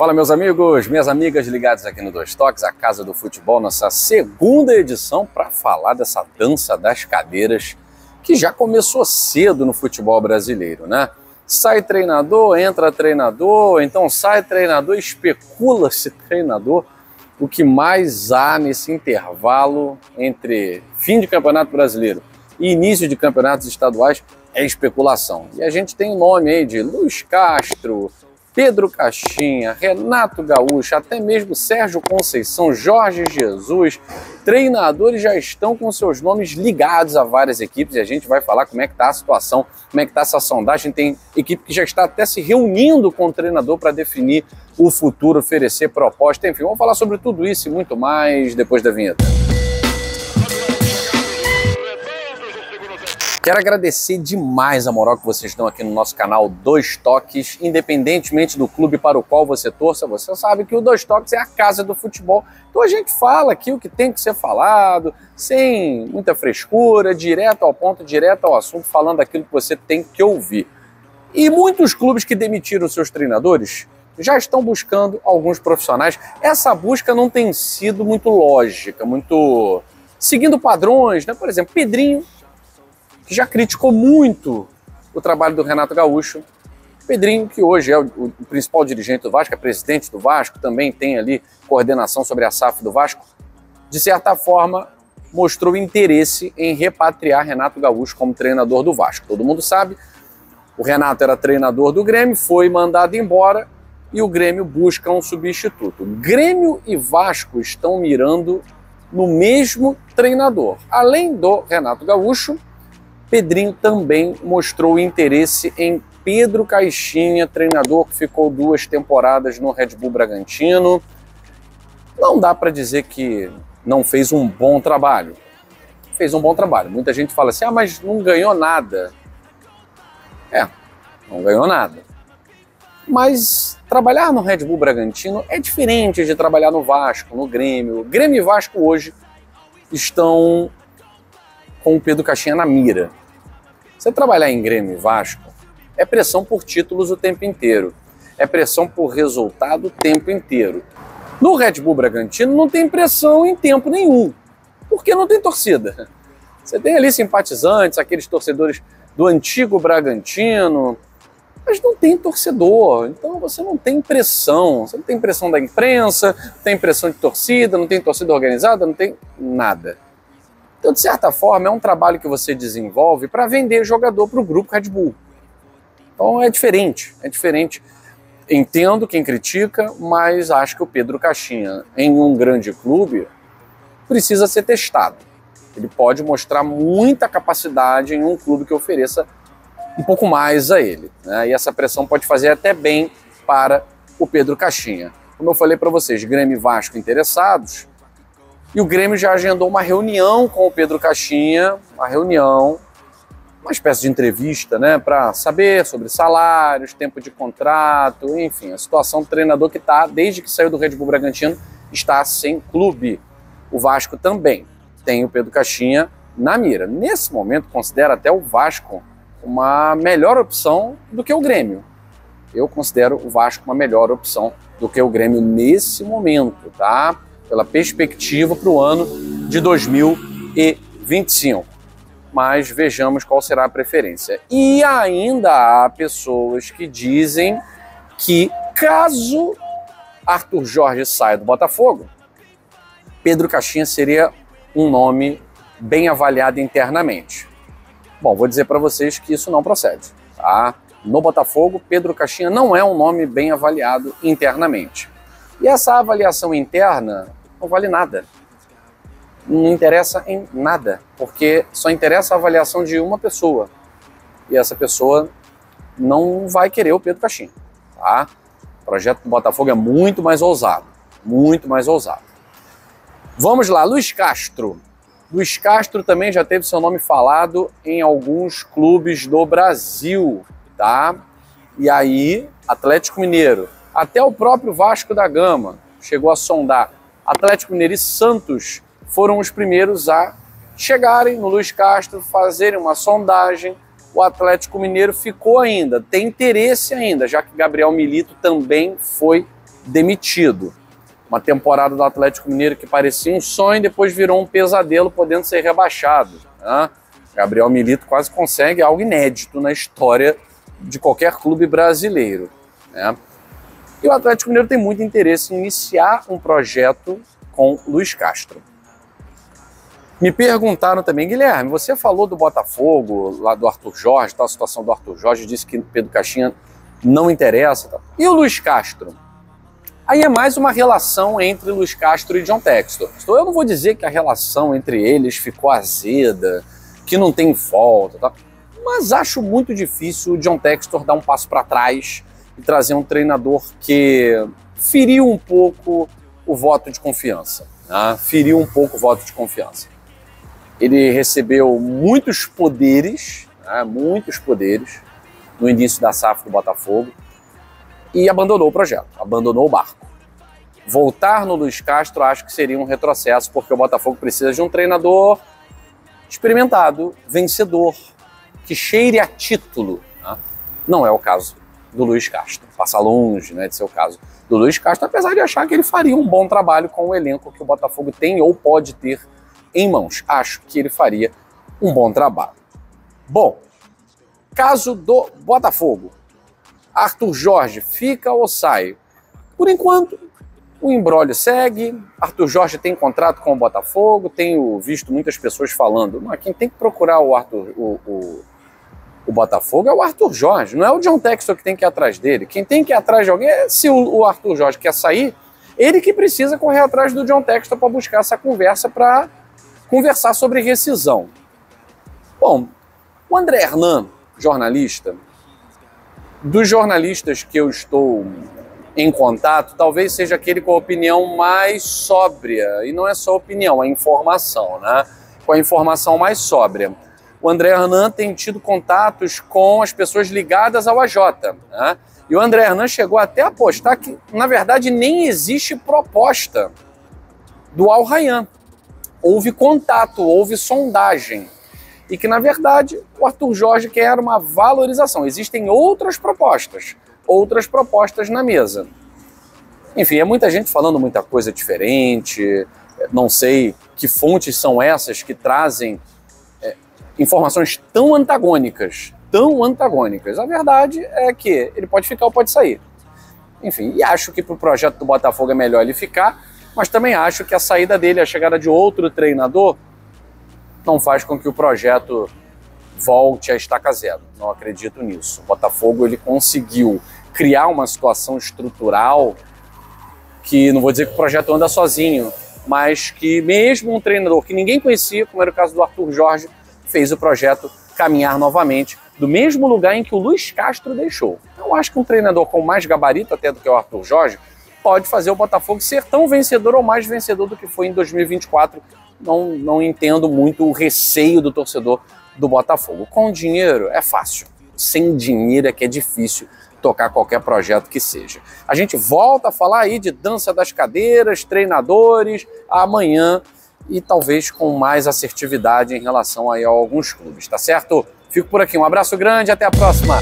Fala, meus amigos, minhas amigas ligadas aqui no Dois Toques, a Casa do Futebol, nossa segunda edição para falar dessa dança das cadeiras que já começou cedo no futebol brasileiro, né? Sai treinador, entra treinador, então sai treinador, especula-se treinador. O que mais há nesse intervalo entre fim de campeonato brasileiro e início de campeonatos estaduais é especulação. E a gente tem o nome aí de Luiz Castro, Pedro Caixinha, Renato Gaúcho, até mesmo Sérgio Conceição, Jorge Jesus. Treinadores já estão com seus nomes ligados a várias equipes e a gente vai falar como é que está a situação, como é que está essa sondagem. Tem equipe que já está até se reunindo com o treinador para definir o futuro, oferecer proposta. Enfim, vamos falar sobre tudo isso e muito mais depois da vinheta. Quero agradecer demais a moral que vocês dão aqui no nosso canal Dois Toques, independentemente do clube para o qual você torça, você sabe que o Dois Toques é a casa do futebol. Então a gente fala aqui o que tem que ser falado, sem muita frescura, direto ao ponto, direto ao assunto, falando aquilo que você tem que ouvir. E muitos clubes que demitiram seus treinadores já estão buscando alguns profissionais. Essa busca não tem sido muito lógica, muito seguindo padrões, né? Por exemplo, Pedrinho, que já criticou muito o trabalho do Renato Gaúcho. Pedrinho, que hoje é o principal dirigente do Vasco, é presidente do Vasco, também tem ali coordenação sobre a SAF do Vasco, de certa forma mostrou interesse em repatriar Renato Gaúcho como treinador do Vasco. Todo mundo sabe, o Renato era treinador do Grêmio, foi mandado embora e o Grêmio busca um substituto. Grêmio e Vasco estão mirando no mesmo treinador. Além do Renato Gaúcho, Pedrinho também mostrou interesse em Pedro Caixinha, treinador que ficou 2 temporadas no Red Bull Bragantino. Não dá para dizer que não fez um bom trabalho. Fez um bom trabalho. Muita gente fala assim, mas não ganhou nada. Não ganhou nada. Mas trabalhar no Red Bull Bragantino é diferente de trabalhar no Vasco, no Grêmio. Grêmio e Vasco hoje estão com o Pedro Caixinha na mira. Você trabalhar em Grêmio e Vasco é pressão por títulos o tempo inteiro. É pressão por resultado o tempo inteiro. No Red Bull Bragantino não tem pressão em tempo nenhum, porque não tem torcida. Você tem ali simpatizantes, aqueles torcedores do antigo Bragantino, mas não tem torcedor, então você não tem pressão. Você não tem pressão da imprensa, não tem pressão de torcida, não tem torcida organizada, não tem nada. Então, de certa forma, é um trabalho que você desenvolve para vender jogador para o grupo Red Bull. Então é diferente, é diferente. Entendo quem critica, mas acho que o Pedro Caixinha, em um grande clube, precisa ser testado. Ele pode mostrar muita capacidade em um clube que ofereça um pouco mais a ele, né? E essa pressão pode fazer até bem para o Pedro Caixinha. Como eu falei para vocês, Grêmio e Vasco interessados, e o Grêmio já agendou uma reunião com o Pedro Caixinha, uma espécie de entrevista, né, para saber sobre salários, tempo de contrato, enfim, a situação do treinador que está, desde que saiu do Red Bull Bragantino, está sem clube. O Vasco também tem o Pedro Caixinha na mira. Nesse momento, considero até o Vasco uma melhor opção do que o Grêmio. Eu considero o Vasco uma melhor opção do que o Grêmio nesse momento, tá? Pela perspectiva para o ano de 2025. Mas vejamos qual será a preferência. E ainda há pessoas que dizem que, caso Arthur Jorge saia do Botafogo, Pedro Caixinha seria um nome bem avaliado internamente. Bom, vou dizer para vocês que isso não procede, tá? No Botafogo, Pedro Caixinha não é um nome bem avaliado internamente. E essa avaliação interna não vale nada. Não interessa em nada, porque só interessa a avaliação de uma pessoa. E essa pessoa não vai querer o Pedro Caixinha, tá? O projeto do Botafogo é muito mais ousado, muito mais ousado. Vamos lá, Luiz Castro. Luiz Castro também já teve seu nome falado em alguns clubes do Brasil, tá? E aí, Atlético Mineiro, até o próprio Vasco da Gama chegou a sondar. Atlético Mineiro e Santos foram os primeiros a chegarem no Luiz Castro, fazerem uma sondagem. O Atlético Mineiro ficou ainda, tem interesse ainda, já que Gabriel Milito também foi demitido. Uma temporada do Atlético Mineiro que parecia um sonho, depois virou um pesadelo, podendo ser rebaixado, né? Gabriel Milito quase consegue algo inédito na história de qualquer clube brasileiro, né? E o Atlético Mineiro tem muito interesse em iniciar um projeto com Luiz Castro. Me perguntaram também, Guilherme, você falou do Botafogo, lá do Arthur Jorge, a situação do Arthur Jorge, disse que Pedro Caixinha não interessa. Tá? E o Luiz Castro? Aí é mais uma relação entre Luiz Castro e John Textor. Então eu não vou dizer que a relação entre eles ficou azeda, que não tem volta, tá? Mas acho muito difícil o John Textor dar um passo para trás e trazer um treinador que feriu um pouco o voto de confiança. Né? Feriu um pouco o voto de confiança. Ele recebeu muitos poderes, né? Muitos poderes no início da SAF do Botafogo e abandonou o projeto, abandonou o barco. Voltar no Luiz Castro acho que seria um retrocesso, porque o Botafogo precisa de um treinador experimentado, vencedor, que cheire a título. Né? Não é o caso do Luiz Castro. Passa longe, né, de ser o caso do Luiz Castro, apesar de achar que ele faria um bom trabalho com o elenco que o Botafogo tem ou pode ter em mãos. Acho que ele faria um bom trabalho. Bom, caso do Botafogo. Arthur Jorge fica ou sai? Por enquanto, o imbróglio segue. Arthur Jorge tem contrato com o Botafogo. Tenho visto muitas pessoas falando, mas quem tem que procurar o Botafogo é o Arthur Jorge, não é o John Textor que tem que ir atrás dele. Quem tem que ir atrás de alguém é, se o Arthur Jorge quer sair, ele que precisa correr atrás do John Textor para buscar essa conversa, para conversar sobre rescisão. Bom, o André Hernan, jornalista, dos jornalistas que eu estou em contato, talvez seja aquele com a opinião mais sóbria, e não é só opinião, é informação, né? Com a informação mais sóbria. O André Hernan tem tido contatos com as pessoas ligadas ao AJ, né? E o André Hernan chegou até a apostar que, na verdade, nem existe proposta do Al Rayyan. Houve contato, houve sondagem. E que, na verdade, o Arthur Jorge quer uma valorização. Existem outras propostas na mesa. Enfim, é muita gente falando muita coisa diferente, não sei que fontes são essas que trazem informações tão antagônicas. A verdade é que ele pode ficar ou pode sair. Enfim, e acho que para o projeto do Botafogo é melhor ele ficar, mas também acho que a saída dele, a chegada de outro treinador, não faz com que o projeto volte a estaca zero. Não acredito nisso. O Botafogo ele conseguiu criar uma situação estrutural que, não vou dizer que o projeto anda sozinho, mas que mesmo um treinador que ninguém conhecia, como era o caso do Arthur Jorge, fez o projeto caminhar novamente do mesmo lugar em que o Luiz Castro deixou. Eu acho que um treinador com mais gabarito até do que o Arthur Jorge pode fazer o Botafogo ser tão vencedor ou mais vencedor do que foi em 2024. Não entendo muito o receio do torcedor do Botafogo. Com dinheiro é fácil, sem dinheiro é que é difícil tocar qualquer projeto que seja. A gente volta a falar aí de dança das cadeiras, treinadores, amanhã, e talvez com mais assertividade em relação aí a alguns clubes, tá certo? Fico por aqui, um abraço grande, até a próxima!